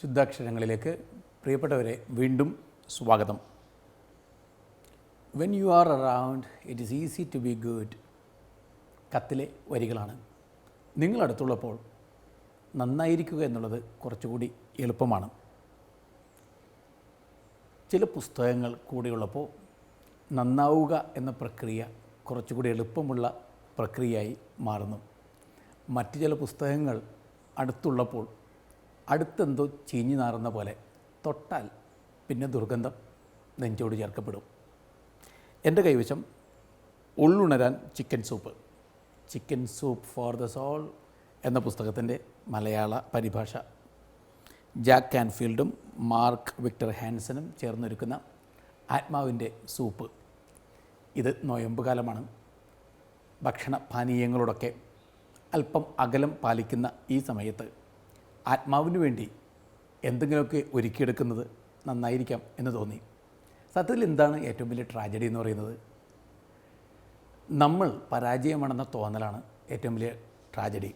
ശുദ്ധാക്ഷരങ്ങളിലേക്ക് പ്രിയപ്പെട്ടവരെ വീണ്ടും സ്വാഗതം. When you are around it is easy to be good കത്തിലെ വരികളാണ്. നിങ്ങളടുത്തുള്ളപ്പോൾ നന്നായിരിക്കുക എന്നുള്ളത് കുറച്ചുകൂടി എളുപ്പമാണ്. ചില പുസ്തകങ്ങൾ കൂടെയുള്ളപ്പോൾ നന്നാവുക എന്ന പ്രക്രിയ കുറച്ചുകൂടി എളുപ്പമുള്ള പ്രക്രിയയായി മാറുന്നു. മറ്റ് ചില പുസ്തകങ്ങൾ അടുത്തുള്ളപ്പോൾ അടുത്തെന്തോ ചീഞ്ഞു നാറുന്ന പോലെ തൊട്ടാൽ പിന്നെ ദുർഗന്ധം നെഞ്ചോട് ചേർക്കപ്പെടും. എൻ്റെ കൈവശം ഉള്ളുണരാൻ chicken soup for the soul എന്ന പുസ്തകത്തിൻ്റെ മലയാള പരിഭാഷ ജാക്ക് കാൻഫീൽഡും മാർക്ക് വിക്ടർ ഹാൻസനും ചേർന്നൊരുക്കുന്ന ആത്മാവിൻ്റെ സൂപ്പ്. ഇത് നൊയമ്പ് കാലമാണ്. ഭക്ഷണ പാനീയങ്ങളോടൊക്കെ അല്പം അകലം പാലിക്കുന്ന ഈ സമയത്ത് ആത്മാവിന് വേണ്ടി എന്തെങ്കിലുമൊക്കെ ഒരുക്കിയെടുക്കുന്നത് നന്നായിരിക്കാം എന്ന് തോന്നി. സത്യത്തിൽ എന്താണ് ഏറ്റവും വലിയ ട്രാജഡി എന്ന് പറയുന്നത്? നമ്മൾ പരാജയമാണെന്ന തോന്നലാണ് ഏറ്റവും വലിയ ട്രാജഡി.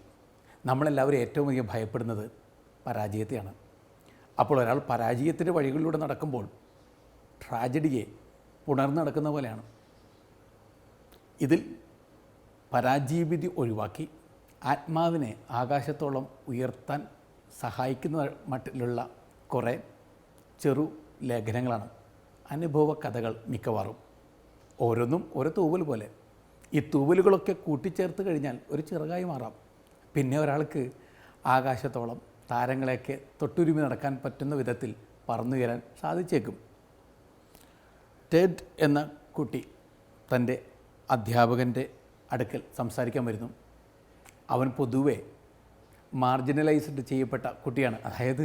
നമ്മളെല്ലാവരും ഏറ്റവും അധികം ഭയപ്പെടുന്നത് പരാജയത്തെയാണ്. അപ്പോൾ ഒരാൾ പരാജയത്തിൻ്റെ വഴികളിലൂടെ നടക്കുമ്പോൾ ട്രാജഡിയെ പുണർന്ന് നടക്കുന്ന പോലെയാണ്. ഇതിൽ പരാജയഭീതി ഒഴിവാക്കി ആത്മാവിനെ ആകാശത്തോളം ഉയർത്താൻ സഹായിക്കുന്ന മട്ടിലുള്ള കുറേ ചെറു ലേഖനങ്ങളാണ്, അനുഭവ കഥകൾ മിക്കവാറും. ഓരോന്നും ഓരോ തൂവൽ പോലെ. ഈ തൂവലുകളൊക്കെ കൂട്ടിച്ചേർത്ത് കഴിഞ്ഞാൽ ഒരു ചിറകായി മാറാം. പിന്നെ ഒരാൾക്ക് ആകാശത്തോളം താരങ്ങളെയൊക്കെ തൊട്ടുരുമി നടക്കാൻ പറ്റുന്ന വിധത്തിൽ പറന്നുയരാൻ സാധിച്ചേക്കും. ടെഡ് എന്ന കുട്ടി തൻ്റെ അധ്യാപകൻ്റെ അടുക്കൽ സംസാരിക്കാൻ വരുന്നു. അവൻ പൊതുവെ മാർജിനലൈസ്ഡ് ചെയ്യപ്പെട്ട കുട്ടിയാണ്. അതായത്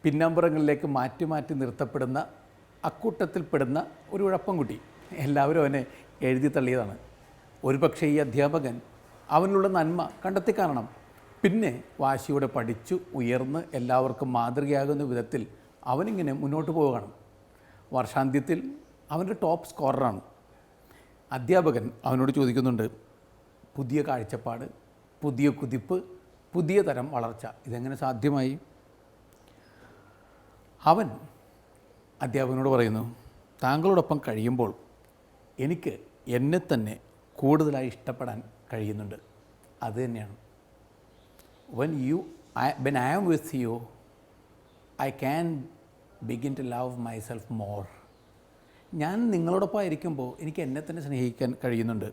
പിന്നാമ്പുറങ്ങളിലേക്ക് മാറ്റി മാറ്റി നിർത്തപ്പെടുന്ന അക്കൂട്ടത്തിൽപ്പെടുന്ന ഒരു ഉഴപ്പം കുട്ടി. എല്ലാവരും അവനെ എഴുതി തള്ളിയതാണ്. ഒരു പക്ഷേ ഈ അധ്യാപകൻ അവനുള്ള നന്മ കണ്ടെത്തി കാണണം. പിന്നെ വാശിയോടെ പഠിച്ചു ഉയർന്ന് എല്ലാവർക്കും മാതൃകയാകുന്ന വിധത്തിൽ അവനിങ്ങനെ മുന്നോട്ട് പോവുകയാണ്. വർഷാന്ത്യത്തിൽ അവൻ്റെ ടോപ്പ് സ്കോററാണ്. അധ്യാപകൻ അവനോട് ചോദിക്കുന്നുണ്ട്, പുതിയ കാഴ്ചപ്പാട്, പുതിയ കുതിപ്പ്, പുതിയ തരം വളർച്ച, ഇതെങ്ങനെ സാധ്യമായി? അവൻ അധ്യാപകനോട് പറയുന്നു, താങ്കളോടൊപ്പം കഴിയുമ്പോൾ എനിക്ക് എന്നെ തന്നെ കൂടുതലായി ഇഷ്ടപ്പെടാൻ കഴിയുന്നുണ്ട്. അത് തന്നെയാണ്. when I am with you, I can begin to love myself more. ഞാൻ നിങ്ങളോടൊപ്പം ആയിരിക്കുമ്പോൾ എനിക്ക് എന്നെ തന്നെ സ്നേഹിക്കാൻ കഴിയുന്നുണ്ട്.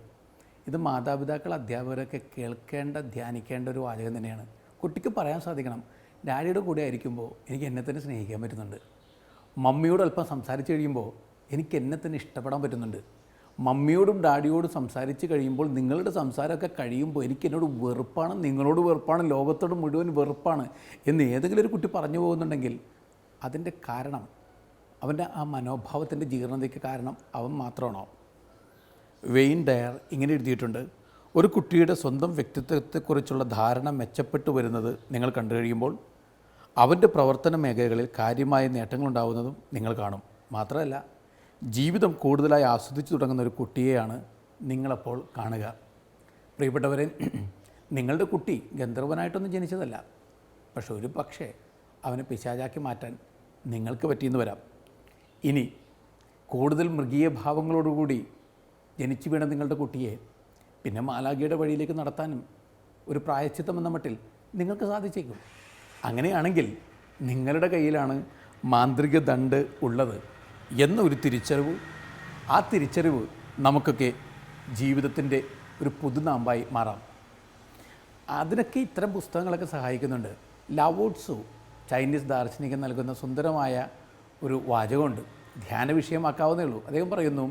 ഇത് മാതാപിതാക്കൾ, അധ്യാപകരൊക്കെ കേൾക്കേണ്ട, ധ്യാനിക്കേണ്ട ഒരു വാചകം തന്നെയാണ്. കുട്ടിക്ക് പറയാൻ സാധിക്കണം, ഡാഡിയുടെ കൂടെ ആയിരിക്കുമ്പോൾ എനിക്ക് എന്നെ തന്നെ സ്നേഹിക്കാൻ പറ്റുന്നുണ്ട്. മമ്മിയോട് അല്പം സംസാരിച്ച് കഴിയുമ്പോൾ എനിക്ക് എന്നെ തന്നെ ഇഷ്ടപ്പെടാൻ പറ്റുന്നുണ്ട്. മമ്മിയോടും ഡാഡിയോടും സംസാരിച്ച് കഴിയുമ്പോൾ, നിങ്ങളുടെ സംസാരമൊക്കെ കഴിയുമ്പോൾ എനിക്ക് എന്നോട് വെറുപ്പാണ്, നിങ്ങളോട് വെറുപ്പാണ്, ലോകത്തോട് മുഴുവൻ വെറുപ്പാണ് എന്ന് ഏതെങ്കിലും ഒരു കുട്ടി പറഞ്ഞു പോകുന്നുണ്ടെങ്കിൽ അതിൻ്റെ കാരണം, അവൻ്റെ ആ മനോഭാവത്തിൻ്റെ ജീർണതയ്ക്ക് കാരണം അവൻ മാത്രമാണോ? വെയിൻ ഡയർ ഇങ്ങനെ എഴുതിയിട്ടുണ്ട്, ഒരു കുട്ടിയുടെ സ്വന്തം വ്യക്തിത്വത്തെക്കുറിച്ചുള്ള ധാരണ മെച്ചപ്പെട്ടു വരുന്നത് നിങ്ങൾ കണ്ടു കഴിയുമ്പോൾ അവൻ്റെ പ്രവർത്തന മേഖലകളിൽ കാര്യമായ നേട്ടങ്ങളുണ്ടാവുന്നതും നിങ്ങൾ കാണും. മാത്രമല്ല, ജീവിതം കൂടുതലായി ആസ്വദിച്ചു തുടങ്ങുന്ന ഒരു കുട്ടിയെയാണ് നിങ്ങളപ്പോൾ കാണുക. പ്രിയപ്പെട്ടവരെ, നിങ്ങളുടെ കുട്ടി ഗന്ധർവനായിട്ടൊന്നും ജനിച്ചതല്ല. പക്ഷെ ഒരു പക്ഷേ അവനെ പിശാചാക്കി മാറ്റാൻ നിങ്ങൾക്ക് പറ്റിയെന്ന് വരാം. ഇനി കൂടുതൽ മൃഗീയ ഭാവങ്ങളോടുകൂടി ജനിച്ചു വീണ നിങ്ങളുടെ കുട്ടിയെ പിന്നെ മാലാഖയുടെ വഴിയിലേക്ക് നടത്താനും ഒരു പ്രായശ്ചിത്തം എന്ന മട്ടിൽ നിങ്ങൾക്ക് സാധിച്ചേക്കും. അങ്ങനെയാണെങ്കിൽ നിങ്ങളുടെ കയ്യിലാണ് മാന്ത്രിക ദണ്ഡ് ഉള്ളത് എന്നൊരു തിരിച്ചറിവ്, ആ തിരിച്ചറിവ് നമുക്കൊക്കെ ജീവിതത്തിൻ്റെ ഒരു പുതുനാമ്പായി മാറാം. അതിനൊക്കെ ഇത്തരം പുസ്തകങ്ങളൊക്കെ സഹായിക്കുന്നുണ്ട്. ലാവോട്സു, ചൈനീസ് ദാർശനികൻ നൽകുന്ന സുന്ദരമായ ഒരു വാചകമുണ്ട്, ധ്യാന വിഷയമാക്കാവുന്നേ ഉള്ളൂ. അദ്ദേഹം പറയുന്നു,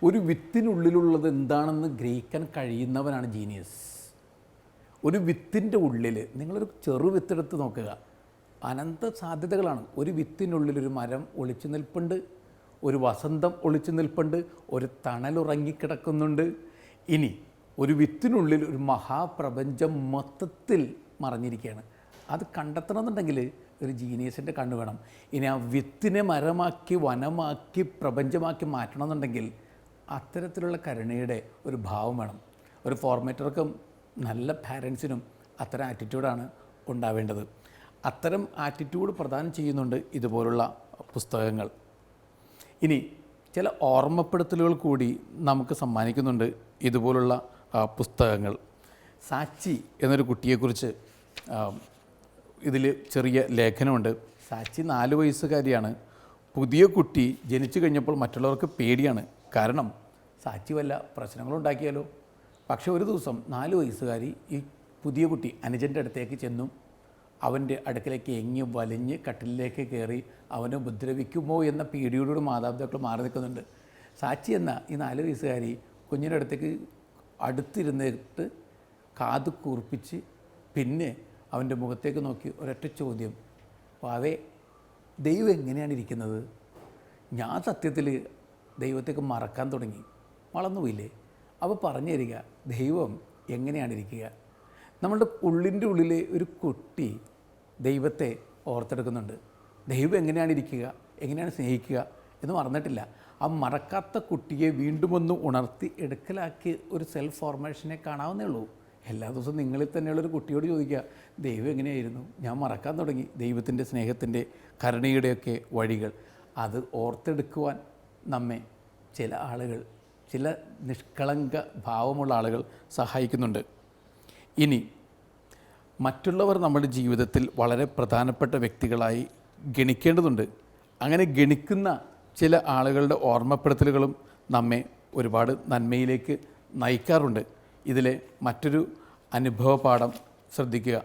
ഒരു വിത്തിനുള്ളിലുള്ളത് എന്താണെന്ന് ഗ്രഹിക്കാൻ കഴിയുന്നവനാണ് ജീനിയസ്. ഒരു വിത്തിൻ്റെ ഉള്ളിൽ നിങ്ങളൊരു ചെറു വിത്തെടുത്ത് നോക്കുക, അനന്ത സാധ്യതകളാണ്. ഒരു വിത്തിനുള്ളിലൊരു മരം ഒളിച്ചു നിൽപ്പുണ്ട്, ഒരു വസന്തം ഒളിച്ചു നിൽപ്പുണ്ട്, ഒരു തണലുറങ്ങിക്കിടക്കുന്നുണ്ട്. ഇനി ഒരു വിത്തിനുള്ളിൽ ഒരു മഹാപ്രപഞ്ചം മൊത്തത്തിൽ മറഞ്ഞിരിക്കുകയാണ്. അത് കണ്ടെത്തണമെന്നുണ്ടെങ്കിൽ ഒരു ജീനിയസിൻ്റെ കണ്ണ് വേണം. ഇനി ആ വിത്തിനെ മരമാക്കി, വനമാക്കി, പ്രപഞ്ചമാക്കി മാറ്റണമെന്നുണ്ടെങ്കിൽ അത്തരത്തിലുള്ള കരുണയുടെ ഒരു ഭാവം വേണം. ഒരു ഫോർമേറ്റർക്കും നല്ല പാരൻസിനും അത്തരം ആറ്റിറ്റ്യൂഡാണ് ഉണ്ടാവേണ്ടത്. അത്തരം ആറ്റിറ്റ്യൂഡ് പ്രദാനം ചെയ്യുന്നുണ്ട് ഇതുപോലുള്ള പുസ്തകങ്ങൾ. ഇനി ചില ഓർമ്മപ്പെടുത്തലുകൾ കൂടി നമുക്ക് സമ്മാനിക്കുന്നുണ്ട് ഇതുപോലുള്ള പുസ്തകങ്ങൾ. സാച്ചി എന്നൊരു കുട്ടിയെക്കുറിച്ച് ഇതിൽ ചെറിയ ലേഖനമുണ്ട്. സാച്ചി 4 വയസ്സുകാരിയാണ്. പുതിയ കുട്ടി ജനിച്ചു കഴിഞ്ഞപ്പോൾ മറ്റുള്ളവർക്ക് പേടിയാണ്. കാരണം സാച്ചി വല്ല പ്രശ്നങ്ങളുണ്ടാക്കിയാലോ. പക്ഷേ ഒരു ദിവസം 4 വയസ്സുകാരി ഈ പുതിയ കുട്ടി അനുജൻ്റെ അടുത്തേക്ക് ചെന്നു. അവൻ്റെ അടുക്കലേക്ക് എങ്ങി വലിഞ്ഞ് കട്ടിലേക്ക് കയറി അവനെ ഉപദ്രവിക്കുമോ എന്ന പേടിയോടുകൂടി മാതാപിതാക്കൾ മാറി നിൽക്കുന്നുണ്ട്. സാച്ചി എന്ന ഈ 4 വയസ്സുകാരി കുഞ്ഞിൻ്റെ അടുത്തേക്ക് അടുത്തിരുന്നിട്ട് കാത് കൂർപ്പിച്ച് പിന്നെ അവൻ്റെ മുഖത്തേക്ക് നോക്കി ഒരൊറ്റ ചോദ്യം, പാവേ ദൈവം എങ്ങനെയാണ് ഇരിക്കുന്നത്? ഞാൻ സത്യത്തിൽ ദൈവത്തേക്ക് മറക്കാൻ തുടങ്ങി, വളർന്നുപോയില്ലേ? അപ്പോൾ പറഞ്ഞു തരിക ദൈവം എങ്ങനെയാണ് ഇരിക്കുക. നമ്മളുടെ ഉള്ളിൻ്റെ ഉള്ളിലെ ഒരു കുട്ടി ദൈവത്തെ ഓർത്തെടുക്കുന്നുണ്ട്. ദൈവം എങ്ങനെയാണ് ഇരിക്കുക, എങ്ങനെയാണ് സ്നേഹിക്കുക എന്ന് മറന്നിട്ടില്ല. ആ മറക്കാത്ത കുട്ടിയെ വീണ്ടും ഒന്ന് ഉണർത്തി എടുക്കലാക്കി ഒരു സെൽഫ് ഫോർമേഷനെ കാണാവുന്നേ ഉള്ളൂ. എല്ലാ ദിവസവും നിങ്ങളിൽ തന്നെയുള്ളൊരു കുട്ടിയോട് ചോദിക്കുക, ദൈവം എങ്ങനെയായിരുന്നു? ഞാൻ മറക്കാൻ തുടങ്ങി ദൈവത്തിൻ്റെ സ്നേഹത്തിൻ്റെ കരുണയുടെയൊക്കെ വഴികൾ. അത് ഓർത്തെടുക്കുവാൻ നമ്മെ ചില ആളുകൾ, ചില നിഷ്കളങ്ക ഭാവമുള്ള ആളുകൾ സഹായിക്കുന്നുണ്ട്. ഇനി മറ്റുള്ളവർ നമ്മുടെ ജീവിതത്തിൽ വളരെ പ്രധാനപ്പെട്ട വ്യക്തികളായി ഗണിക്കേണ്ടതുണ്ട്. അങ്ങനെ ഗണിക്കുന്ന ചില ആളുകളുടെ ഓർമ്മപ്പെടുത്തലുകളും നമ്മെ ഒരുപാട് നന്മയിലേക്ക് നയിക്കാറുണ്ട്. ഇതിലെ മറ്റൊരു അനുഭവ പാഠം ശ്രദ്ധിക്കുക.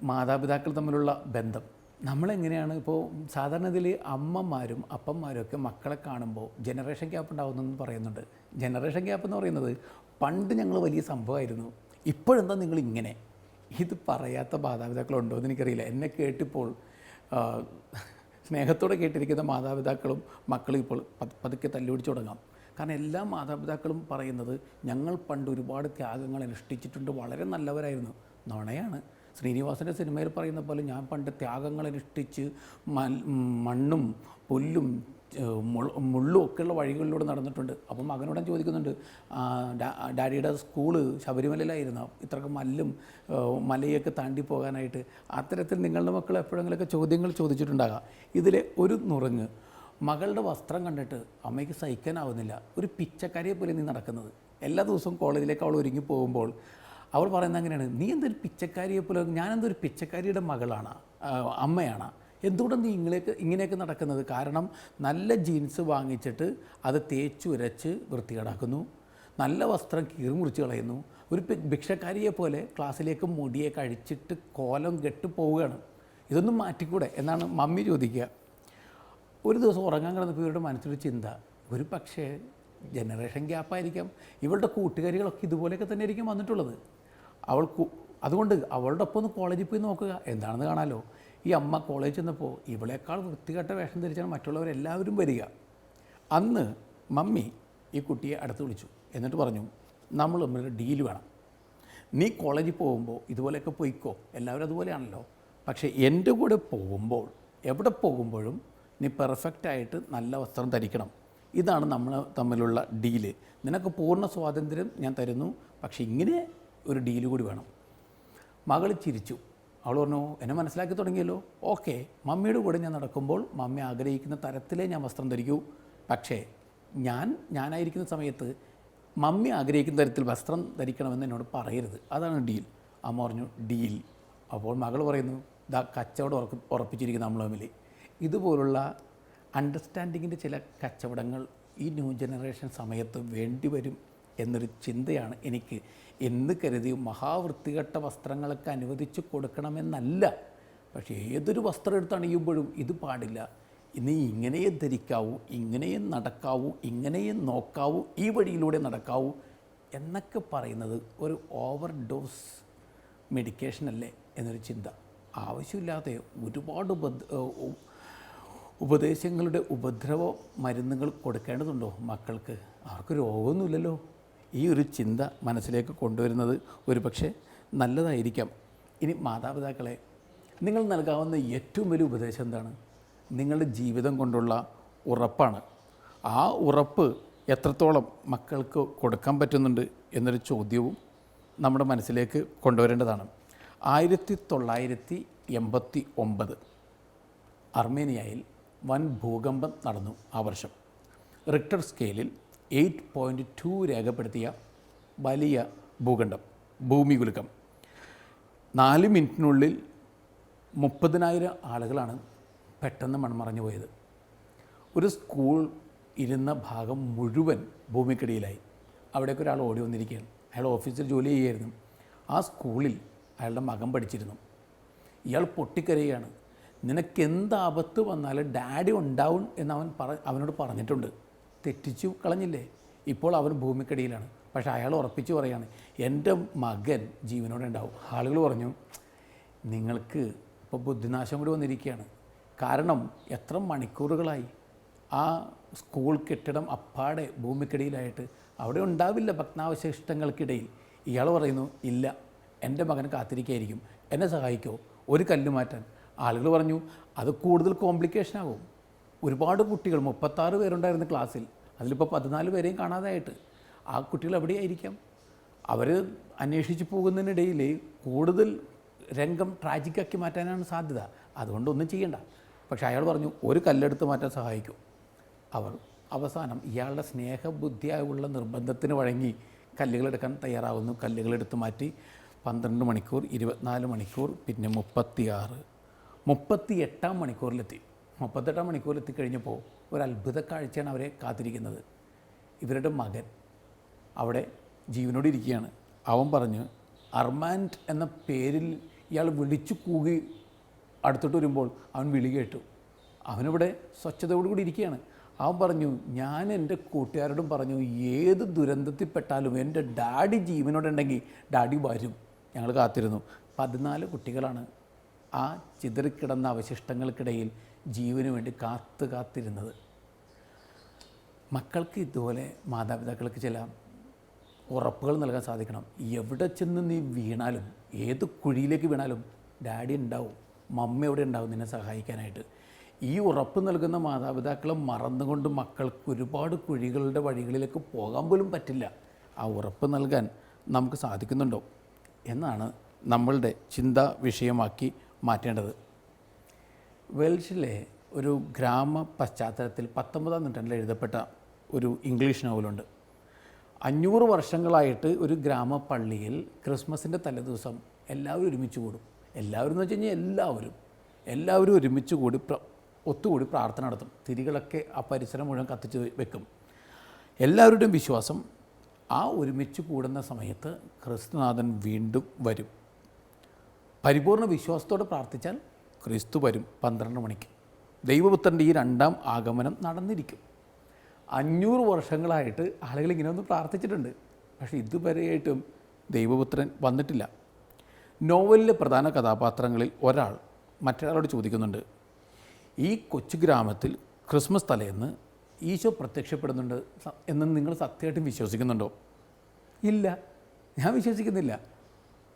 മാതാപിതാക്കൾ തമ്മിലുള്ള ബന്ധം നമ്മളെങ്ങനെയാണ് ഇപ്പോൾ സാധാരണ ഇതിൽ അമ്മമാരും അപ്പന്മാരും ഒക്കെ മക്കളെ കാണുമ്പോൾ ജനറേഷൻ ഗ്യാപ്പ് ഉണ്ടാകുന്നെന്ന് പറയുന്നുണ്ട്. ജനറേഷൻ ഗ്യാപ്പ് എന്ന് പറയുന്നത് പണ്ട് ഞങ്ങൾ വലിയ സംഭവമായിരുന്നു, ഇപ്പോഴെന്താ നിങ്ങളിങ്ങനെ? ഇത് പറയാത്ത മാതാപിതാക്കളുണ്ടോ എന്ന് എനിക്കറിയില്ല. എന്നെ കേട്ടിപ്പോൾ സ്നേഹത്തോടെ കേട്ടിരിക്കുന്ന മാതാപിതാക്കളും മക്കളും ഇപ്പോൾ പതുക്കെ തല്ലുപിടിച്ച് തുടങ്ങാം. കാരണം എല്ലാ മാതാപിതാക്കളും പറയുന്നത് ഞങ്ങൾ പണ്ട് ഒരുപാട് ത്യാഗങ്ങൾ അനുഷ്ഠിച്ചിട്ടുണ്ട്, വളരെ നല്ലവരായിരുന്നു. നുണയാണ്. ശ്രീനിവാസൻ്റെ സിനിമയിൽ പറയുന്ന പോലെ ഞാൻ പണ്ട് ത്യാഗങ്ങൾ അനുഷ്ഠിച്ച് മണ്ണും പുല്ലും മുള്ളും ഒക്കെയുള്ള വഴികളിലൂടെ നടന്നിട്ടുണ്ട്. അപ്പം മകനോട് ചോദിക്കുന്നുണ്ട്, ഡാഡിയുടെ സ്കൂള് ശബരിമലയിലായിരുന്നു, ഇത്രയൊക്കെ മലയൊക്കെ താണ്ടി പോകാനായിട്ട്. അത്തരത്തിൽ നിങ്ങളുടെ മക്കൾ എപ്പോഴെങ്കിലുമൊക്കെ ചോദ്യങ്ങൾ ചോദിച്ചിട്ടുണ്ടാകാം. ഇതിലെ ഒരു നുറുങ്ങ്, മകളുടെ വസ്ത്രം കണ്ടിട്ട് അമ്മയ്ക്ക് സഹിക്കാനാവുന്നില്ല. ഒരു പിച്ചക്കാരിയെ പോലെ നീ നടക്കുന്നത്. എല്ലാ ദിവസവും കോളേജിലേക്ക് അവൾ ഒരുങ്ങി പോകുമ്പോൾ അവൾ പറയുന്നത് അങ്ങനെയാണ്, നീ എന്തൊരു പിച്ചക്കാരിയെ പോലെ, ഞാനെന്തൊരു പിച്ചക്കാരിയുടെ മകളാണ്, അമ്മയാണ്, എന്തുകൊണ്ടാണ് നീ ഇങ്ങനെയൊക്കെ നടക്കുന്നത്? കാരണം നല്ല ജീൻസ് വാങ്ങിച്ചിട്ട് അത് തേച്ചുരച്ച് വൃത്തികേടാക്കുന്നു, നല്ല വസ്ത്രം കീറിമുറിച്ച് കളയുന്നു, ഒരു ഭിക്ഷക്കാരിയെ പോലെ ക്ലാസ്സിലേക്ക് മുടിയെ കഴിച്ചിട്ട് കോലം കെട്ട് പോവുകയാണ്. ഇതൊന്നും മാറ്റിക്കൂടെ എന്നാണ് മമ്മി ചോദിക്കുക. ഒരു ദിവസം ഉറങ്ങാൻ കിടന്നപ്പോൾ ഇവരുടെ മനസ്സിലൊരു ചിന്ത, ഒരു പക്ഷേ ജനറേഷൻ ഗ്യാപ്പായിരിക്കാം, ഇവളുടെ കൂട്ടുകാരികളൊക്കെ ഇതുപോലെയൊക്കെ തന്നെ ആയിരിക്കും വന്നിട്ടുള്ളത്. അതുകൊണ്ട് അവളുടെ ഒപ്പം ഒന്ന് കോളേജിൽ പോയി നോക്കുക, എന്താണെന്ന് കാണാമല്ലോ. ഈ അമ്മ കോളേജിൽ ചെന്നപ്പോൾ ഇവളേക്കാൾ വൃത്തികെട്ട വേഷം ധരിച്ചാണ് മറ്റുള്ളവരെല്ലാവരും വരിക. അന്ന് മമ്മി ഈ കുട്ടിയെ അടുത്ത് വിളിച്ചു. എന്നിട്ട് പറഞ്ഞു, നമ്മൾ തമ്മിൽ ഡീൽ വേണം. നീ കോളേജിൽ പോകുമ്പോൾ ഇതുപോലെയൊക്കെ പോയിക്കോ, എല്ലാവരും അതുപോലെയാണല്ലോ. പക്ഷേ എൻ്റെ കൂടെ പോകുമ്പോൾ, എവിടെ പോകുമ്പോഴും നീ പെർഫെക്റ്റായിട്ട് നല്ല വസ്ത്രം ധരിക്കണം. ഇതാണ് നമ്മൾ തമ്മിലുള്ള ഡീല്. നിനക്ക് പൂർണ്ണ സ്വാതന്ത്ര്യം ഞാൻ തരുന്നു, പക്ഷേ ഇങ്ങനെ ഒരു ഡീല് കൂടി വേണം. മകൾ ചിരിച്ചു. അവൾ പറഞ്ഞു, എന്നെ മനസ്സിലാക്കി തുടങ്ങിയല്ലോ, ഓക്കെ, മമ്മിയുടെ കൂടെ ഞാൻ നടക്കുമ്പോൾ മമ്മി ആഗ്രഹിക്കുന്ന തരത്തിലേ ഞാൻ വസ്ത്രം ധരിക്കൂ. പക്ഷേ ഞാനായിരിക്കുന്ന സമയത്ത് മമ്മി ആഗ്രഹിക്കുന്ന തരത്തിൽ വസ്ത്രം ധരിക്കണമെന്ന് എന്നോട് പറയരുത്. അതാണ് ഡീൽ. അമ്മ പറഞ്ഞു, ഡീൽ. അപ്പോൾ മകൾ പറയുന്നു, ദാ കച്ചവടം ഉറപ്പിച്ചിരിക്കുന്ന നമ്മൾ തമ്മിൽ. ഇതുപോലുള്ള അണ്ടർസ്റ്റാൻഡിങ്ങിൻ്റെ ചില കച്ചവടങ്ങൾ ഈ ന്യൂ ജനറേഷൻ സമയത്ത് വേണ്ടിവരും എന്നൊരു ചിന്തയാണ് എനിക്ക്. എന്ന് കരുതി മഹാവൃത്തികെട്ട വസ്ത്രങ്ങളൊക്കെ അനുവദിച്ച് കൊടുക്കണമെന്നല്ല, പക്ഷേ ഏതൊരു വസ്ത്രം എടുത്ത് അണിയുമ്പോഴും ഇത് പാടില്ല, ഇനി ഇങ്ങനെയേ ധരിക്കാവൂ, ഇങ്ങനെയേ നടക്കാവൂ, ഇങ്ങനെയേ നോക്കാവൂ, ഈ വഴിയിലൂടെ നടക്കാവൂ എന്നൊക്കെ പറയുന്നത് ഒരു ഓവർ ഡോസ് മെഡിക്കേഷനല്ലേ എന്നൊരു ചിന്ത. ആവശ്യമില്ലാതെ ഒരുപാട് ഉപദേശങ്ങളുടെ ഉപദ്രവ മരുന്നുകൾ കൊടുക്കേണ്ടതുണ്ടോ മക്കൾക്ക്? അവർക്ക് രോഗമൊന്നുമില്ലല്ലോ. ഈ ഒരു ചിന്ത മനസ്സിലേക്ക് കൊണ്ടുവരുന്നത് ഒരു പക്ഷേ നല്ലതായിരിക്കാം. ഇനി മാതാപിതാക്കളെ, നിങ്ങൾ നൽകാവുന്ന ഏറ്റവും വലിയ ഉപദേശം എന്താണ്? നിങ്ങളുടെ ജീവിതം കൊണ്ടുള്ള ഉറപ്പാണ്. ആ ഉറപ്പ് എത്രത്തോളം മക്കൾക്ക് കൊടുക്കാൻ പറ്റുന്നുണ്ട് എന്നൊരു ചോദ്യവും നമ്മുടെ മനസ്സിലേക്ക് കൊണ്ടുവരേണ്ടതാണ്. 1989 അർമേനിയയിൽ വൻ ഭൂകമ്പം നടന്നു. ആ വർഷം റിക്ടർ സ്കെയിലിൽ 8.2 രേഖപ്പെടുത്തിയ വലിയ ഭൂമികുലുക്കം. 4 മിനിറ്റിനുള്ളിൽ 30,000 ആളുകളാണ് പെട്ടെന്ന് മൺമറഞ്ഞു പോയത്. ഒരു സ്കൂൾ ഇരുന്ന ഭാഗം മുഴുവൻ ഭൂമിക്കടിയിലായി. അവിടേക്ക് ഒരാൾ ഓടി വന്നിരിക്കുകയാണ്. അയാൾ ഓഫീസിൽ ജോലി ചെയ്യുമായിരുന്നു. ആ സ്കൂളിൽ അയാളുടെ മകൻ പഠിച്ചിരുന്നു. ഇയാൾ പൊട്ടിക്കരയുകയാണ്. നിനക്കെന്ത് ആപത്ത് വന്നാലും ഡാഡി ഉണ്ടാവും എന്ന് അവനോട് പറഞ്ഞിട്ടുണ്ട്. തെറ്റിച്ചു കളഞ്ഞില്ലേ? ഇപ്പോൾ അവൻ ഭൂമിക്കടിയിലാണ്. പക്ഷേ അയാൾ ഉറപ്പിച്ച് പറയാണ്, എൻ്റെ മകൻ ജീവനോടെ ഉണ്ടാവും. ആളുകൾ പറഞ്ഞു, നിങ്ങൾക്ക് ഇപ്പോൾ ബുദ്ധിനാശം കൂടി വന്നിരിക്കുകയാണ്. കാരണം എത്ര മണിക്കൂറുകളായി ആ സ്കൂൾ കെട്ടിടം അപ്പാടെ ഭൂമിക്കടിയിലായിട്ട്. അവിടെ ഉണ്ടാവില്ല ഭഗ്നാവശിഷ്ടങ്ങൾക്കിടയിൽ. ഇയാൾ പറയുന്നു, ഇല്ല, എൻ്റെ മകൻ കാത്തിരിക്കുകയായിരിക്കും, എന്നെ സഹായിക്കുമോ ഒരു കല്ല് മാറ്റാൻ? ആളുകൾ പറഞ്ഞു, അത് കൂടുതൽ കോംപ്ലിക്കേഷൻ ആകും. ഒരുപാട് കുട്ടികൾ, 36 പേരുണ്ടായിരുന്നു ക്ലാസ്സിൽ, അതിലിപ്പോൾ 14 പേരെയും കാണാതായിട്ട്. ആ കുട്ടികൾ എവിടെയായിരിക്കാം? അവർ അന്വേഷിച്ച് പോകുന്നതിനിടയിൽ കൂടുതൽ രംഗം ട്രാജിക്കാക്കി മാറ്റാനാണ് സാധ്യത. അതുകൊണ്ടൊന്നും ചെയ്യണ്ട. പക്ഷേ അയാൾ പറഞ്ഞു, ഒരു കല്ലെടുത്ത് മാറ്റാൻ സഹായിക്കും. അവർ അവസാനം ഇയാളുടെ സ്നേഹബുദ്ധിയായുള്ള നിർബന്ധത്തിന് വഴങ്ങി കല്ലുകളെടുക്കാൻ തയ്യാറാവുന്നു. കല്ലുകളെടുത്ത് മാറ്റി 12 മണിക്കൂർ, 24 മണിക്കൂർ, പിന്നെ 36, 38 മണിക്കൂറിലെത്തി. 38 മണിക്കൂറിലെത്തി കഴിഞ്ഞപ്പോൾ ഒരു അത്ഭുത കാഴ്ചയാണ് അവരെ കാത്തിരിക്കുന്നത്. ഇവരുടെ മകൻ അവിടെ ജീവനോട് ഇരിക്കുകയാണ്. അവൻ പറഞ്ഞു, അർമാൻഡ് എന്ന പേരിൽ ഇയാൾ വിളിച്ചു കൂകി അടുത്തോട്ട് വരുമ്പോൾ അവൻ വിളി കേട്ടു. അവനിവിടെ സ്വച്ഛതയോടുകൂടി ഇരിക്കുകയാണ്. അവൻ പറഞ്ഞു, ഞാൻ എൻ്റെ കൂട്ടുകാരോടും പറഞ്ഞു, ഏത് ദുരന്തത്തിൽപ്പെട്ടാലും എൻ്റെ ഡാഡി ജീവനോടുണ്ടെങ്കിൽ ഡാഡി വരും. ഞങ്ങൾ കാത്തിരുന്നു. 14 കുട്ടികളാണ് ആ ചിതറിക്കിടന്ന അവശിഷ്ടങ്ങൾക്കിടയിൽ ജീവന് വേണ്ടി കാത്തിരുന്നത്. മക്കൾക്ക് ഇതുപോലെ മാതാപിതാക്കൾക്ക് ചില ഉറപ്പുകൾ നൽകാൻ സാധിക്കണം. എവിടെ ചെന്ന് നീ വീണാലും, ഏത് കുഴിയിലേക്ക് വീണാലും ഡാഡി ഉണ്ടാവും, മമ്മ എവിടെ ഉണ്ടാവും നിന്നെ സഹായിക്കാനായിട്ട്. ഈ ഉറപ്പ് നൽകുന്ന മാതാപിതാക്കളെ മറന്നുകൊണ്ട് മക്കൾക്ക് ഒരുപാട് കുഴികളുടെ വഴികളിലേക്ക് പോകാൻ പോലും പറ്റില്ല. ആ ഉറപ്പ് നൽകാൻ നമുക്ക് സാധിക്കുന്നുണ്ടോ എന്നാണ് നമ്മളുടെ ചിന്താ വിഷയമാക്കി മാറ്റേണ്ടത്. വെൽഷിലെ ഒരു ഗ്രാമ പശ്ചാത്തലത്തിൽ 19-ാം നൂറ്റാണ്ടിൽ എഴുതപ്പെട്ട ഒരു ഇംഗ്ലീഷ് നോവലുണ്ട്. 500 വർഷങ്ങളായിട്ട് ഒരു ഗ്രാമപ്പള്ളിയിൽ ക്രിസ്മസിൻ്റെ തലേദിവസം എല്ലാവരും ഒരുമിച്ച് കൂടും. എല്ലാവരും എന്ന് വെച്ച് കഴിഞ്ഞാൽ എല്ലാവരും ഒരുമിച്ച് കൂടി ഒത്തുകൂടി പ്രാർത്ഥന നടത്തും. തിരികളൊക്കെ ആ പരിസരം മുഴുവൻ കത്തിച്ച് വെക്കും. എല്ലാവരുടെയും വിശ്വാസം ആ ഒരുമിച്ച് കൂടുന്ന സമയത്ത് ക്രിസ്തുനാഥൻ വീണ്ടും വരും. പരിപൂർണ വിശ്വാസത്തോടെ പ്രാർത്ഥിച്ചാൽ ക്രിസ്തു വരും 12 മണിക്ക്. ദൈവപുത്രൻ്റെ ഈ 2ാം ആഗമനം നടന്നിരിക്കും. 500 വർഷങ്ങളായിട്ട് ആളുകൾ ഇങ്ങനെ ഒന്ന് പ്രാർത്ഥിച്ചിട്ടുണ്ട്. പക്ഷേ ഇതുവരെയായിട്ടും ദൈവപുത്രൻ വന്നിട്ടില്ല. നോവലിലെ പ്രധാന കഥാപാത്രങ്ങളിൽ ഒരാൾ മറ്റൊരാളോട് ചോദിക്കുന്നുണ്ട്, ഈ കൊച്ചു ഗ്രാമത്തിൽ ക്രിസ്മസ് തലേന്ന് ഈശോ പ്രത്യക്ഷപ്പെടുന്നുണ്ട് എന്ന് നിങ്ങൾ സത്യമായിട്ടും വിശ്വസിക്കുന്നുണ്ടോ? ഇല്ല, ഞാൻ വിശ്വസിക്കുന്നില്ല.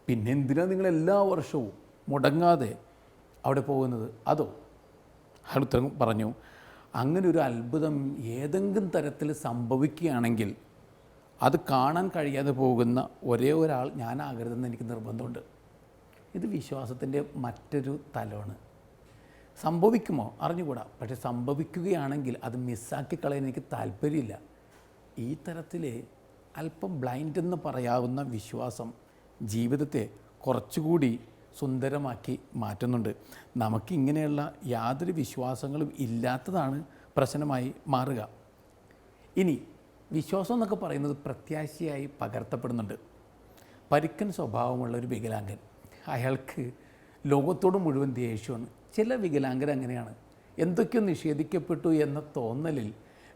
പിന്നെ എന്തിനാണ് നിങ്ങൾ എല്ലാ വർഷവും മുടങ്ങാതെ അവിടെ പോകുന്നത്? അതോ? അയാൾ ഉത്തരം പറഞ്ഞു, അങ്ങനെ ഒരു അത്ഭുതം ഏതെങ്കിലും തരത്തിൽ സംഭവിക്കുകയാണെങ്കിൽ അത് കാണാൻ കഴിയാതെ പോകുന്ന ഒരേ ഒരാൾ ഞാനാകരുതെന്ന് എനിക്ക് നിർബന്ധമുണ്ട്. ഇത് വിശ്വാസത്തിൻ്റെ മറ്റൊരു തലമാണ്. സംഭവിക്കുമോ അറിഞ്ഞുകൂടാ, പക്ഷെ സംഭവിക്കുകയാണെങ്കിൽ അത് മിസ്സാക്കി കളയാൻ എനിക്ക് താല്പര്യമില്ല. ഈ തരത്തിൽ അല്പം ബ്ലൈൻഡ് എന്ന് പറയാവുന്ന വിശ്വാസം ജീവിതത്തെ കുറച്ചുകൂടി സുന്ദരമാക്കി മാറ്റുന്നുണ്ട്. നമുക്കിങ്ങനെയുള്ള യാതൊരു വിശ്വാസങ്ങളും ഇല്ലാത്തതാണ് പ്രശ്നമായി മാറുക. ഇനി വിശ്വാസം എന്നൊക്കെ പറയുന്നത് പ്രത്യാശയായി പകർത്തപ്പെടുന്നുണ്ട്. പരിക്കൻ സ്വഭാവമുള്ള ഒരു വികലാംഗൻ, അയാൾക്ക് ലോകത്തോട് മുഴുവൻ ദേഷ്യമാണ്. ചില വികലാംഗർ അങ്ങനെയാണ്. എന്തൊക്കെയോ നിഷേധിക്കപ്പെട്ടു എന്ന തോന്നലിൽ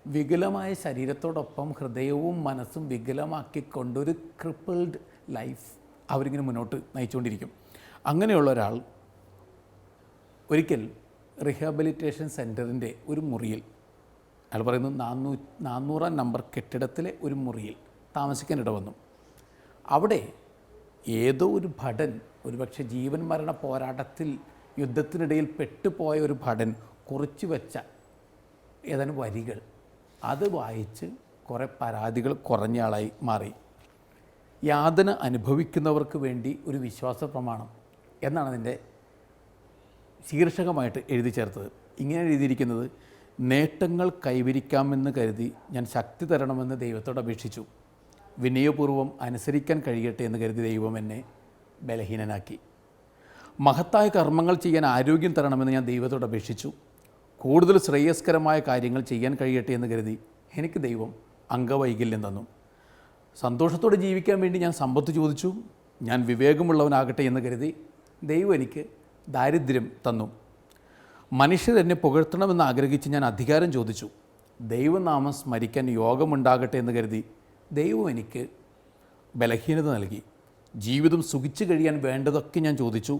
വികലമായ ശരീരത്തോടൊപ്പം ഹൃദയവും മനസ്സും വികലമാക്കിക്കൊണ്ടൊരു ക്രിപ്പിൾഡ് ലൈഫ് അവരിങ്ങനെ മുന്നോട്ട് നയിച്ചുകൊണ്ടിരിക്കും. അങ്ങനെയുള്ള ഒരാൾ ഒരിക്കൽ റീഹാബിലിറ്റേഷൻ സെൻറ്ററിൻ്റെ ഒരു മുറിയിൽ, അയാൾ പറയുന്നു 400-ാം നമ്പർ കെട്ടിടത്തിലെ ഒരു മുറിയിൽ താമസിക്കാനിട വന്നു. അവിടെ ഏതോ ഒരു ഭടൻ, ഒരുപക്ഷെ ജീവൻ മരണ പോരാട്ടത്തിൽ യുദ്ധത്തിനിടയിൽ പെട്ടുപോയ ഒരു ഭടൻ കുറിച്ചു വെച്ച ഏതാനും വരികൾ, അത് വായിച്ച് കുറേ പരാതികൾ കുറഞ്ഞ ആളായി മാറി. യാതന അനുഭവിക്കുന്നവർക്ക് വേണ്ടി ഒരു വിശ്വാസ പ്രമാണം, എന്നാണ് അതിൻ്റെ ശീർഷകമായിട്ട് എഴുതി ചേർത്തത്. ഇങ്ങനെ എഴുതിയിരിക്കുന്നത്: നേട്ടങ്ങൾ കൈവരിക്കാമെന്ന് കരുതി ഞാൻ ശക്തി തരണമെന്ന് ദൈവത്തോട് അപേക്ഷിച്ചു. വിനയപൂർവ്വം അനുസരിക്കാൻ കഴിയട്ടെ എന്ന് കരുതി ദൈവം എന്നെ ബലഹീനനാക്കി. മഹത്തായ കർമ്മങ്ങൾ ചെയ്യാൻ ആരോഗ്യം തരണമെന്ന് ഞാൻ ദൈവത്തോട് അപേക്ഷിച്ചു. കൂടുതൽ ശ്രേയസ്കരമായ കാര്യങ്ങൾ ചെയ്യാൻ കഴിയട്ടെ എന്ന് കരുതി എനിക്ക് ദൈവം അംഗവൈകല്യം തന്നു. സന്തോഷത്തോടെ ജീവിക്കാൻ വേണ്ടി ഞാൻ സമ്പത്ത് ചോദിച്ചു. ഞാൻ വിവേകമുള്ളവനാകട്ടെ എന്ന് കരുതി ദൈവം എനിക്ക് ദാരിദ്ര്യം തന്നു. മനുഷ്യർ എന്നെ പുകഴ്ത്തണമെന്ന് ആഗ്രഹിച്ച് ഞാൻ അധികാരം ചോദിച്ചു. ദൈവനാമം സ്മരിക്കാൻ യോഗമുണ്ടാകട്ടെ എന്ന് കരുതി ദൈവം എനിക്ക് ബലഹീനത നൽകി. ജീവിതം സുഖിച്ചു കഴിയാൻ വേണ്ടതൊക്കെ ഞാൻ ചോദിച്ചു.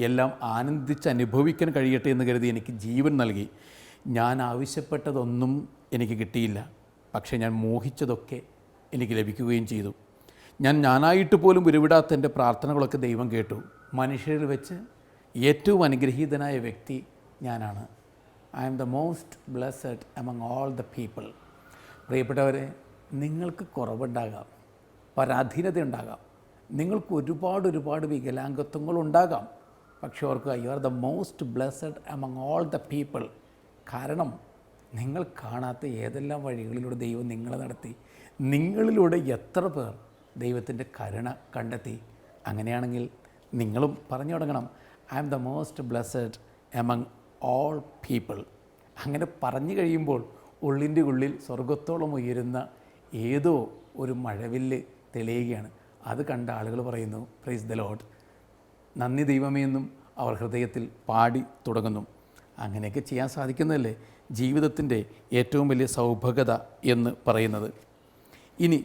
എല്ലാം ആനന്ദിച്ച് അനുഭവിക്കാൻ കഴിയട്ടെ എന്ന് കരുതി എനിക്ക് ജീവൻ നൽകി. ഞാൻ ആവശ്യപ്പെട്ടതൊന്നും എനിക്ക് കിട്ടിയില്ല, പക്ഷേ ഞാൻ മോഹിച്ചതൊക്കെ എനിക്ക് ലഭിക്കുകയും ചെയ്തു. ഞാനായിട്ട് പോലും ഉരുവിടാത്ത എൻ്റെ പ്രാർത്ഥനകളൊക്കെ ദൈവം കേട്ടു. മനുഷ്യരിൽ വെച്ച് ഏറ്റവും അനുഗ്രഹീതനായ വ്യക്തി ഞാനാണ്. I am the most blessed among all the people. പ്രിയപ്പെട്ടവരെ, നിങ്ങൾക്ക് കുറവുണ്ടാകാം, പരാധീനത ഉണ്ടാകാം, നിങ്ങൾക്ക് ഒരുപാട് വികലാംഗത്വങ്ങളുണ്ടാകാം. പക്ഷേ ഓർക്കുക, you are the most blessed among all the people. കാരണം നിങ്ങൾ കാണാത്ത ഏതെല്ലാം വഴികളിലൂടെ ദൈവം നിങ്ങളെ നടത്തി, നിങ്ങളിലൂടെ എത്ര പേർ ദൈവത്തിൻ്റെ കരുണ കണ്ടെത്തി. അങ്ങനെയാണെങ്കിൽ നിങ്ങളും പറഞ്ഞു തുടങ്ങണം, I am the most blessed among all people. അങ്ങനെ പറഞ്ഞു കഴിയുമ്പോൾ ഉള്ളിൻ്റെ ഉള്ളിൽ സ്വർഗത്തോളം ഉയരുന്ന ഏതോ ഒരു മഴവില്ല് തെളിയുകയാണ്. അത് കണ്ട ആളുകൾ പറയുന്നു, പ്രൈസ് ദ ലോർഡ്, നന്ദി ദൈവമേ എന്നും അവർ ഹൃദയത്തിൽ പാടി തുടങ്ങുന്നു. അങ്ങനെയൊക്കെ ചെയ്യാൻ സാധിക്കുന്നതല്ലേ ജീവിതത്തിൻ്റെ ഏറ്റവും വലിയ സൗഭാഗ്യത എന്ന് പറയുന്നത്. ഇനി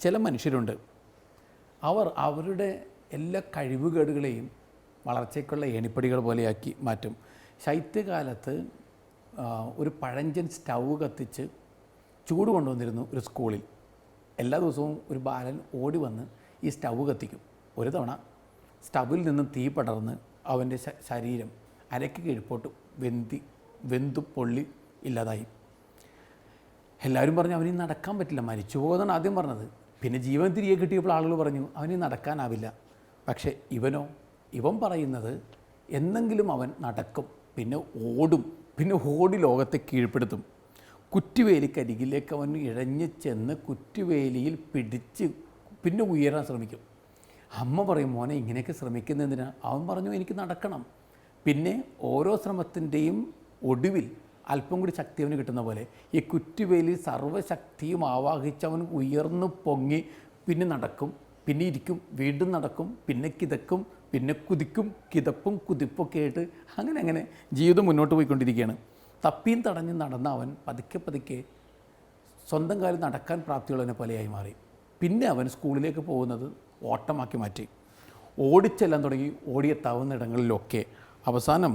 ചില മനുഷ്യരുണ്ട്, അവർ അവരുടെ എല്ലാ കഴിവുകേടുകളെയും വളർച്ചയ്ക്കുള്ള ഏണിപ്പടികൾ പോലെയാക്കി മാറ്റും. ശൈത്യകാലത്ത് ഒരു പഴഞ്ചൻ സ്റ്റൗ കത്തിച്ച് ചൂട് കൊണ്ടുവന്നിരുന്നു ഒരു സ്കൂളിൽ. എല്ലാ ദിവസവും ഒരു ബാലൻ ഓടി വന്ന് ഈ സ്റ്റൗ കത്തിക്കും. ഒരു തവണ സ്റ്റൗവിൽ നിന്ന് തീ പടർന്ന് അവൻ്റെ ശരീരം അരയ്ക്ക് കീഴ്പോട്ട് വെന്തു പൊള്ളി ഇല്ലാതായി. എല്ലാവരും പറഞ്ഞു അവന് നടക്കാൻ പറ്റില്ല, മരിച്ചു പോകുന്നതാണ് ആദ്യം പറഞ്ഞത്. പിന്നെ ജീവൻ തിരികെ കിട്ടിയപ്പോൾ ആളുകൾ പറഞ്ഞു അവന് നടക്കാനാവില്ല. പക്ഷേ ഇവൻ പറയുന്നത് എന്നെങ്കിലും അവൻ നടക്കും, പിന്നെ ഓടും, പിന്നെ ഓടി ലോകത്തെ കീഴ്പ്പെടുത്തും. കുറ്റിവേലിക്കരികിലേക്ക് അവൻ ഇഴഞ്ഞ് ചെന്ന് കുറ്റിവേലിയിൽ പിടിച്ച് പിന്നെ ഉയരാൻ ശ്രമിക്കും. അമ്മ പറയും, മോനെ ഇങ്ങനെയൊക്കെ ശ്രമിക്കുന്നതിന്. അവൻ പറഞ്ഞു എനിക്ക് നടക്കണം. പിന്നെ ഓരോ ശ്രമത്തിൻ്റെയും ഒടുവിൽ അല്പം കൂടി ശക്തി അവന് കിട്ടുന്ന പോലെ ഈ കുറ്റിവേലിൽ സർവ്വശക്തിയും ആവാഹിച്ച് അവൻ ഉയർന്നു പൊങ്ങി പിന്നെ നടക്കും, പിന്നെ ഇരിക്കും, വീണ്ടും നടക്കും, പിന്നെ കിതക്കും, പിന്നെ കുതിക്കും, കിതപ്പും കുതിപ്പൊക്കെ ആയിട്ട് അങ്ങനെ ജീവിതം മുന്നോട്ട് പോയിക്കൊണ്ടിരിക്കുകയാണ്. തപ്പിയും തടഞ്ഞും നടന്ന അവൻ പതുക്കെ സ്വന്തം കാലിൽ നടക്കാൻ പ്രാപ്തിയുള്ളതിനെ പോലെയായി മാറി. പിന്നെ അവൻ സ്കൂളിലേക്ക് പോകുന്നത് ഓട്ടമാക്കി മാറ്റി. ഓടിച്ചെല്ലാൻ തുടങ്ങി, ഓടിയെത്താവുന്ന ഇടങ്ങളിലൊക്കെ. അവസാനം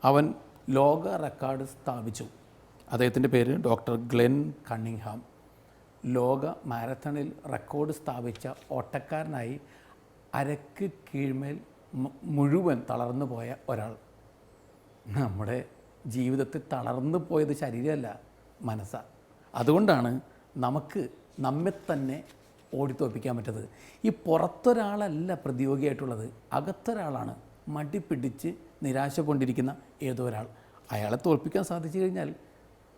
അവൻ ലോക റെക്കോർഡ് സ്ഥാപിച്ചു. അദ്ദേഹത്തിൻ്റെ പേര് ഡോക്ടർ ഗ്ലെൻ കണ്ണിങ്ഹാം. ലോക മാരത്തണിൽ റെക്കോർഡ് സ്ഥാപിച്ച ഓട്ടക്കാരനായി അരക്ക് കീഴ്മേൽ മുഴുവൻ തളർന്നു പോയ ഒരാൾ. നമ്മുടെ ജീവിതത്തിൽ തളർന്നു പോയത് ശരീരമല്ല, മനസ്സാണ്. അതുകൊണ്ടാണ് നമുക്ക് നമ്മെ തന്നെ ഓടിത്തോപ്പിക്കാൻ പറ്റത്. ഈ പുറത്തൊരാളല്ല പ്രതിയോഗിയായിട്ടുള്ളത്, അകത്തൊരാളാണ് മടി പിടിച്ച് നിരാശ കൊണ്ടിരിക്കുന്ന ഏതോ ഒരാൾ. അയാളെ തോൽപ്പിക്കാൻ സാധിച്ചു കഴിഞ്ഞാൽ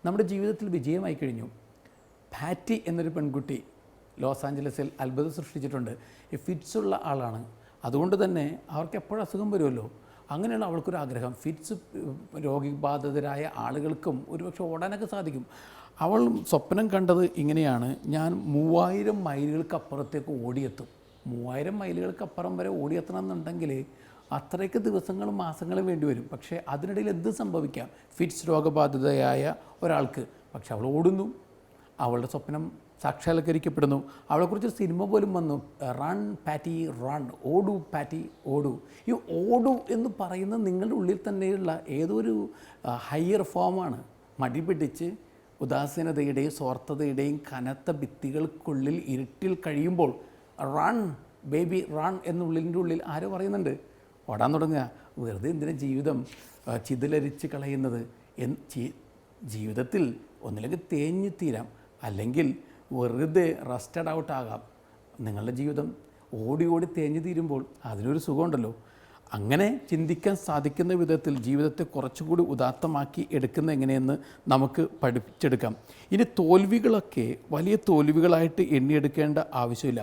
നമ്മുടെ ജീവിതത്തിൽ വിജയമായി കഴിഞ്ഞു. പാറ്റി എന്നൊരു പെൺകുട്ടി ലോസ് ആഞ്ചലസിൽ അത്ഭുതം സൃഷ്ടിച്ചിട്ടുണ്ട്. ഈ ഫിറ്റ്സുള്ള ആളാണ്. അതുകൊണ്ട് തന്നെ അവർക്ക് എപ്പോഴും അസുഖം വരുമല്ലോ. അങ്ങനെയുള്ള അവൾക്കൊരാഗ്രഹം, ഫിറ്റ്സ് രോഗബാധിതരായ ആളുകൾക്കും ഒരുപക്ഷെ ഓടാനൊക്കെ സാധിക്കും. അവൾ സ്വപ്നം കണ്ടത് ഇങ്ങനെയാണ്: ഞാൻ 3000 മൈലുകൾക്ക് അപ്പുറത്തേക്ക് ഓടിയെത്തും. 3000 മൈലുകൾക്ക് അപ്പുറം വരെ ഓടിയെത്തണം എന്നുണ്ടെങ്കിൽ അത്രയ്ക്ക് ദിവസങ്ങളും മാസങ്ങളും വേണ്ടി വരും. പക്ഷേ അതിനിടയിൽ എന്ത് സംഭവിക്കാം ഫിറ്റ്സ് രോഗബാധിതയായ ഒരാൾക്ക്. പക്ഷെ അവൾ ഓടുന്നു, അവളുടെ സ്വപ്നം സാക്ഷാത്കരിക്കപ്പെടുന്നു. അവളെക്കുറിച്ച് സിനിമ പോലും വന്നു, റൺ പാറ്റി റൺ, ഓടു പാറ്റി ഓടു. ഈ ഓടു എന്ന് പറയുന്നത് നിങ്ങളുടെ ഉള്ളിൽ തന്നെയുള്ള ഏതൊരു ഹയർ ഫോമാണ്. മടി പിടിച്ച് ഉദാസീനതയുടെയും സ്വാർത്ഥതയുടെയും കനത്ത ഭിത്തികൾക്കുള്ളിൽ ഇരുട്ടിൽ കഴിയുമ്പോൾ റൺ ബേബി റൺ എന്നുള്ളിൻ്റെ ഉള്ളിൽ ആരോ പറയുന്നുണ്ട്, ഓടാൻ തുടങ്ങുക. വെറുതെ എന്തിനാ ജീവിതം ചിതലരിച്ച് കളയുന്നത്? ജീവിതത്തിൽ ഒന്നില്ലെങ്കിൽ തേഞ്ഞു തീരാം, അല്ലെങ്കിൽ വെറുതെ റസ്റ്റഡ് ഔട്ട് ആകാം. നിങ്ങളുടെ ജീവിതം ഓടി തേഞ്ഞു തീരുമ്പോൾ അതിനൊരു സുഖമുണ്ടല്ലോ. അങ്ങനെ ചിന്തിക്കാൻ സാധിക്കുന്ന വിധത്തിൽ ജീവിതത്തെ കുറച്ചുകൂടി ഉദാത്തമാക്കി എടുക്കുന്ന എങ്ങനെയെന്ന് നമുക്ക് പഠിപ്പിച്ചെടുക്കാം. ഇനി തോൽവികളൊക്കെ വലിയ തോൽവികളായിട്ട് എണ്ണിയെടുക്കേണ്ട ആവശ്യമില്ല.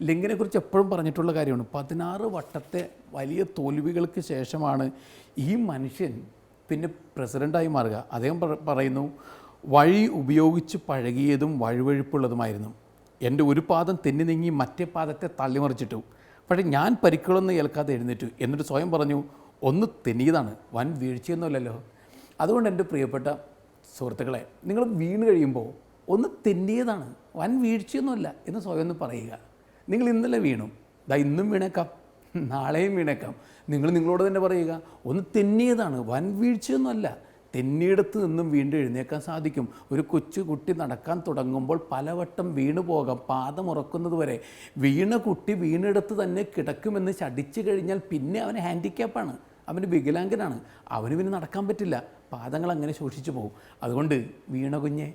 ലിങ്കിനെക്കുറിച്ച് എപ്പോഴും പറഞ്ഞിട്ടുള്ള കാര്യമാണ്, 16 വട്ടത്തെ വലിയ തോൽവികൾക്ക് ശേഷമാണ് ഈ മനുഷ്യൻ പിന്നെ പ്രസിഡൻ്റായി മാറുക. അദ്ദേഹം പറയുന്നു, വഴി ഉപയോഗിച്ച് പഴകിയതും വഴുവഴുപ്പുള്ളതുമായിരുന്നു. എൻ്റെ ഒരു പാദം തെന്നി നീങ്ങി മറ്റേ പാദത്തെ തള്ളിമറിച്ചിട്ടു. പക്ഷേ ഞാൻ പരിക്കുകളൊന്നും ഏൽക്കാതെ എഴുന്നേറ്റു. എന്നിട്ട് സ്വയം പറഞ്ഞു, ഒന്ന് തെന്നിയതാണ്, വൻ വീഴ്ചയൊന്നുമല്ലല്ലോ. അതുകൊണ്ട് എൻ്റെ പ്രിയപ്പെട്ട സുഹൃത്തുക്കളെ, നിങ്ങൾ വീണ് കഴിയുമ്പോൾ ഒന്ന് തെന്നിയതാണ്, വൻ വീഴ്ചയൊന്നുമല്ല എന്ന് സ്വയം ഒന്ന് പറയുക. നിങ്ങൾ ഇന്നലെ വീണു, ഇന്നും വീണേക്കാം, നാളെയും വീണേക്കാം. നിങ്ങളോട് തന്നെ പറയുക, ഒന്ന് തെന്നിയതാണ്, വൻ വീഴ്ചയൊന്നുമല്ല. തെന്നിയിടത്ത് നിന്നും വീണ്ടും എഴുന്നേക്കാൻ സാധിക്കും. ഒരു കൊച്ചു കുട്ടി നടക്കാൻ തുടങ്ങുമ്പോൾ പലവട്ടം വീണു പോകാം, പാദമുറക്കുന്നത് വരെ. വീണ കുട്ടി വീണിടത്ത് തന്നെ കിടക്കുമെന്ന് ശഠിച്ചു കഴിഞ്ഞാൽ പിന്നെ അവന് ഹാൻഡിക്യാപ്പാണ്, അവന് വികലാംഗനാണ്, അവന് പിന്നെ നടക്കാൻ പറ്റില്ല, പാദങ്ങൾ അങ്ങനെ ശോഷിച്ചു പോകും. അതുകൊണ്ട് വീണ കുഞ്ഞെ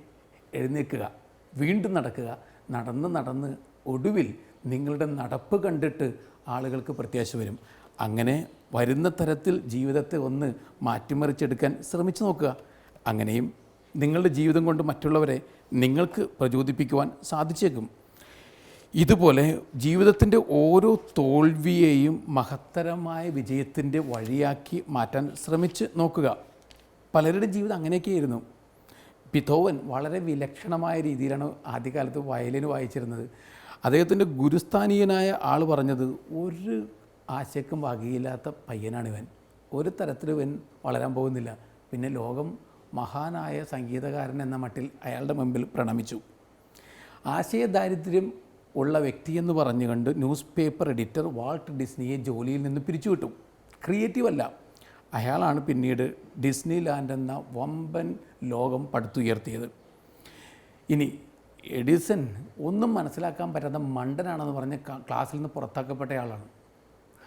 എഴുന്നേൽക്കുക, വീണ്ടും നടക്കുക. നടന്ന് ഒടുവിൽ നിങ്ങളുടെ നടപ്പ് കണ്ടിട്ട് ആളുകൾക്ക് പ്രത്യാശ വരും. അങ്ങനെ വരുന്ന തരത്തിൽ ജീവിതത്തെ ഒന്ന് മാറ്റിമറിച്ചെടുക്കാൻ ശ്രമിച്ചു നോക്കുക. അങ്ങനെയും നിങ്ങളുടെ ജീവിതം കൊണ്ട് മറ്റുള്ളവരെ നിങ്ങൾക്ക് പ്രചോദിപ്പിക്കുവാൻ സാധിച്ചേക്കും. ഇതുപോലെ ജീവിതത്തിൻ്റെ ഓരോ തോൽവിയെയും മഹത്തരമായ വിജയത്തിൻ്റെ വഴിയാക്കി മാറ്റാൻ ശ്രമിച്ച് നോക്കുക. പലരുടെ ജീവിതം അങ്ങനെയൊക്കെയായിരുന്നു. ബീഥോവൻ വളരെ വിലക്ഷണമായ രീതിയിലാണ് ആദ്യകാലത്ത് വയലിൻ വായിച്ചിരുന്നത്. അദ്ദേഹത്തിൻ്റെ ഗുരുസ്ഥാനീയനായ ആൾ പറഞ്ഞത്, ഒരു ആശയ്ക്കും വകയില്ലാത്ത പയ്യനാണിവൻ, ഒരു തരത്തിലും ഇവൻ വളരാൻ പോകുന്നില്ല. പിന്നെ ലോകം മഹാനായ സംഗീതകാരൻ എന്ന മട്ടിൽ അയാളുടെ മുമ്പിൽ പ്രണമിച്ചു. ആശയദാരിദ്ര്യം ഉള്ള വ്യക്തിയെന്ന് പറഞ്ഞുകൊണ്ട് ന്യൂസ് പേപ്പർ എഡിറ്റർ വാൾട്ട് ഡിസ്നിയെ ജോലിയിൽ നിന്ന് പിരിച്ചുവിട്ടു. ക്രിയേറ്റീവ് അല്ല. അയാളാണ് പിന്നീട് ഡിസ്നി ലാൻഡ് എന്ന വമ്പൻ ലോകം പടുത്തുയർത്തിയത്. ഇനി എഡിസൺ ഒന്നും മനസ്സിലാക്കാൻ പറ്റാത്ത മണ്ടനാണെന്ന് പറഞ്ഞ് ക്ലാസ്സിൽ നിന്ന് പുറത്താക്കപ്പെട്ടയാളാണ്.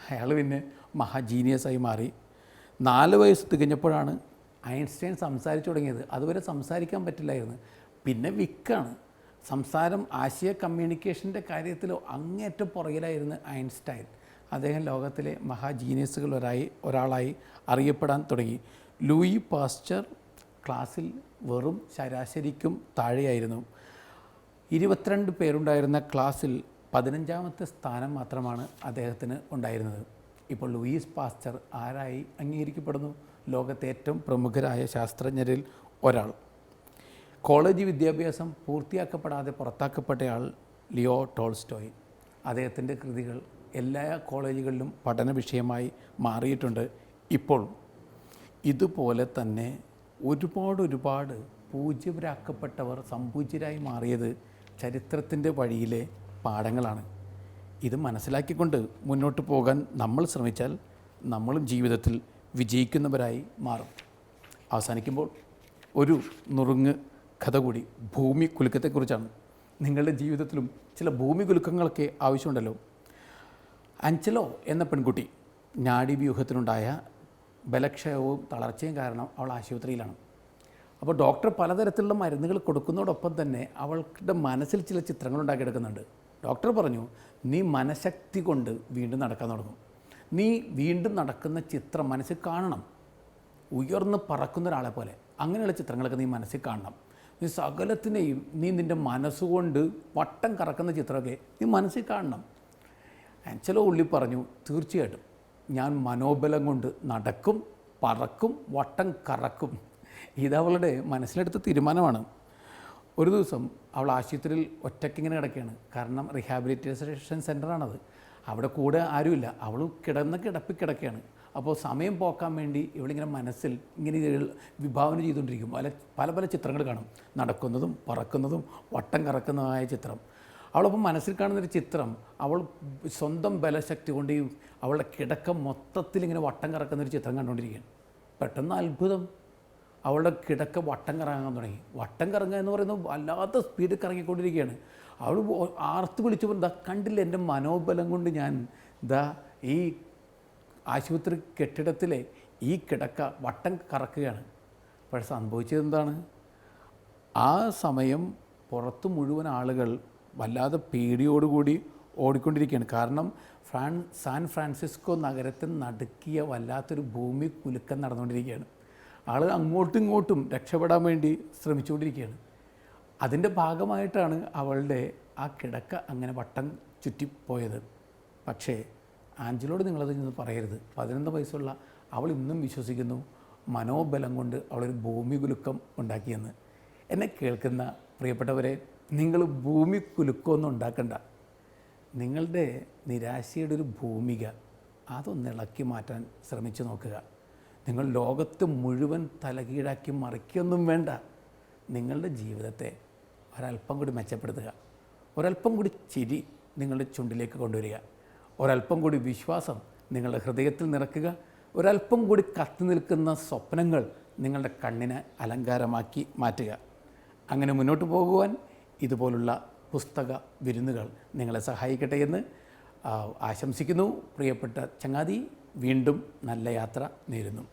അയാൾ പിന്നെ മഹാജീനിയസായി മാറി. 4 വയസ്സ് തികഞ്ഞപ്പോഴാണ് ഐൻസ്റ്റൈൻ സംസാരിച്ചു തുടങ്ങിയത്. അതുവരെ സംസാരിക്കാൻ പറ്റില്ലായിരുന്നു. പിന്നെ വിക്കാണ് സംസാരം, ആശയ കമ്മ്യൂണിക്കേഷൻ്റെ കാര്യത്തിലോ അങ്ങേറ്റം പുറകിലായിരുന്നു ഐൻസ്റ്റൈൻ. അദ്ദേഹം ലോകത്തിലെ മഹാജീനിയസുകളിൽ ഒരാളായി അറിയപ്പെടാൻ തുടങ്ങി. ലൂയി പാസ്ചർ ക്ലാസ്സിൽ വെറും ശരാശരിക്കും താഴെയായിരുന്നു. 22 പേരുണ്ടായിരുന്ന ക്ലാസ്സിൽ 15ാമത്തെ സ്ഥാനം മാത്രമാണ് അദ്ദേഹത്തിന് ഉണ്ടായിരുന്നത്. ഇപ്പോൾ ലൂയിസ് പാസ്ചർ ആരായി അംഗീകരിക്കപ്പെടുന്നു? ലോകത്തെ ഏറ്റവും പ്രമുഖരായ ശാസ്ത്രജ്ഞരിൽ ഒരാൾ. കോളേജ് വിദ്യാഭ്യാസം പൂർത്തിയാക്കപ്പെടാതെ പുറത്താക്കപ്പെട്ടയാൾ ലിയോ ടോൾസ്റ്റോയ്. അദ്ദേഹത്തിൻ്റെ കൃതികൾ എല്ലാ കോളേജുകളിലും പഠന വിഷയമായി മാറിയിട്ടുണ്ട്. ഇപ്പോൾ ഇതുപോലെ തന്നെ ഒരുപാട് പൂജ്യരാക്കപ്പെട്ടവർ സംപൂജ്യരായി മാറിയത് ചരിത്രത്തിൻ്റെ വഴിയിലെ പാഠങ്ങളാണ്. ഇത് മനസ്സിലാക്കിക്കൊണ്ട് മുന്നോട്ട് പോകാൻ നമ്മൾ ശ്രമിച്ചാൽ നമ്മളും ജീവിതത്തിൽ വിജയിക്കുന്നവരായി മാറും. അവസാനിക്കുമ്പോൾ ഒരു നുറുങ്ങ് കഥ കൂടി, ഭൂമി കുലുക്കത്തെക്കുറിച്ചാണ്. നിങ്ങളുടെ ജീവിതത്തിലും ചില ഭൂമി കുലുക്കങ്ങളൊക്കെ ആവശ്യമുണ്ടല്ലോ. അഞ്ചലോ എന്ന പെൺകുട്ടി നാഡീവ്യൂഹത്തിനുണ്ടായ ബലക്ഷയവും തളർച്ചയും കാരണം അവൾ ആശുപത്രിയിലാണ്. അപ്പോൾ ഡോക്ടർ പലതരത്തിലുള്ള മരുന്നുകൾ കൊടുക്കുന്നതോടൊപ്പം തന്നെ അവളുടെ മനസ്സിൽ ചില ചിത്രങ്ങൾ ഉണ്ടാക്കിയെടുക്കുന്നുണ്ട്. ഡോക്ടർ പറഞ്ഞു, നീ മനഃശക്തി കൊണ്ട് വീണ്ടും നടക്കാൻ തുടങ്ങും. നീ വീണ്ടും നടക്കുന്ന ചിത്രം മനസ്സിൽ കാണണം, ഉയർന്ന് പറക്കുന്ന ഒരാളെ പോലെ. അങ്ങനെയുള്ള ചിത്രങ്ങളൊക്കെ നീ മനസ്സിൽ കാണണം. നീ സകലത്തിനെയും നീ നിൻ്റെ മനസ്സുകൊണ്ട് വട്ടം കറക്കുന്ന ചിത്രമൊക്കെ നീ മനസ്സിൽ കാണണം. ആഞ്ചലോ ഉള്ളി പറഞ്ഞു, തീർച്ചയായിട്ടും ഞാൻ മനോബലം കൊണ്ട് നടക്കും, പറക്കും, വട്ടം കറക്കും. ഇതവളുടെ മനസ്സിലെടുത്ത തീരുമാനമാണ്. ഒരു ദിവസം അവൾ ആശുപത്രിയിൽ ഒറ്റയ്ക്കിങ്ങനെ കിടക്കുകയാണ്. കാരണം റീഹാബിലിറ്റേഷൻ സെൻ്ററാണത്. അവിടെ കൂടെ ആരുമില്ല. അവൾ കിടപ്പിൽ കിടക്കുകയാണ്. അപ്പോൾ സമയം പോക്കാൻ വേണ്ടി ഇവളിങ്ങനെ മനസ്സിൽ ഇങ്ങനെ വിഭാവന ചെയ്തുകൊണ്ടിരിക്കും. പല ചിത്രങ്ങൾ കാണും, നടക്കുന്നതും പറക്കുന്നതും വട്ടം കറക്കുന്നതുമായ ചിത്രം. അവളപ്പോൾ മനസ്സിൽ കാണുന്നൊരു ചിത്രം, അവൾ സ്വന്തം ബലശക്തി കൊണ്ട് അവളുടെ കിടക്ക മൊത്തത്തിൽ ഇങ്ങനെ വട്ടം കറക്കുന്നൊരു ചിത്രം കണ്ടുകൊണ്ടിരിക്കുകയാണ്. പെട്ടെന്ന് അത്ഭുതം, അവളുടെ കിടക്ക വട്ടം കറങ്ങാൻ തുടങ്ങി. വട്ടം കറങ്ങുക എന്ന് പറയുന്നത് വല്ലാത്ത സ്പീഡിൽ കറങ്ങിക്കൊണ്ടിരിക്കുകയാണ്. അവൾ ആർത്ത് വിളിച്ചപ്പോൾ, കണ്ടില്ല എൻ്റെ മനോബലം കൊണ്ട് ഞാൻ ഈ ആശുപത്രി കെട്ടിടത്തിലെ ഈ കിടക്ക വട്ടം കറക്കുകയാണ്. പക്ഷേ സംഭവിച്ചത് എന്താണ്? ആ സമയം പുറത്ത് മുഴുവൻ ആളുകൾ വല്ലാതെ പേടിയോടുകൂടി ഓടിക്കൊണ്ടിരിക്കുകയാണ്. കാരണം സാൻ ഫ്രാൻസിസ്കോ നഗരത്തെ നടുക്കിയ വല്ലാത്തൊരു ഭൂമി കുലുക്കം നടന്നുകൊണ്ടിരിക്കുകയാണ്. ആൾ അങ്ങോട്ടും ഇങ്ങോട്ടും രക്ഷപ്പെടാൻ വേണ്ടി ശ്രമിച്ചുകൊണ്ടിരിക്കുകയാണ്. അതിൻ്റെ ഭാഗമായിട്ടാണ് അവളുടെ ആ കിടക്ക അങ്ങനെ വട്ടം ചുറ്റിപ്പോയത്. പക്ഷേ ആഞ്ചലോട് നിങ്ങളത് ഇന്ന് പറയരുത്. 11 വയസ്സുള്ള അവൾ ഇന്നും വിശ്വസിക്കുന്നു മനോബലം കൊണ്ട് അവളൊരു ഭൂമി കുലുക്കം ഉണ്ടാക്കിയെന്ന്. എന്നെ കേൾക്കുന്ന പ്രിയപ്പെട്ടവരെ, നിങ്ങൾ ഭൂമി കുലുക്കമൊന്നും ഉണ്ടാക്കണ്ട. നിങ്ങളുടെ നിരാശയുടെ ഒരു ഭൂമിക അതൊന്ന് ഇളക്കി മാറ്റാൻ ശ്രമിച്ചു നോക്കുക. നിങ്ങൾ ലോകത്ത് മുഴുവൻ തലകീഴാക്കി മറിക്കൊന്നും വേണ്ട. നിങ്ങളുടെ ജീവിതത്തെ ഒരല്പം കൂടി മെച്ചപ്പെടുത്തുക. ഒരല്പം കൂടി ചിരി നിങ്ങളുടെ ചുണ്ടിലേക്ക് കൊണ്ടുവരിക. ഒരല്പം കൂടി വിശ്വാസം നിങ്ങളുടെ ഹൃദയത്തിൽ നിറയ്ക്കുക. ഒരല്പം കൂടി കത്തി നിൽക്കുന്ന സ്വപ്നങ്ങൾ നിങ്ങളുടെ കണ്ണിന് അലങ്കാരമാക്കി മാറ്റുക. അങ്ങനെ മുന്നോട്ട് പോകുവാൻ ഇതുപോലുള്ള പുസ്തക വിരുന്നുകൾ നിങ്ങളെ സഹായിക്കട്ടെ എന്ന് ആശംസിക്കുന്നു. പ്രിയപ്പെട്ട ചങ്ങാതി, വീണ്ടും നല്ല യാത്ര നേരുന്നു.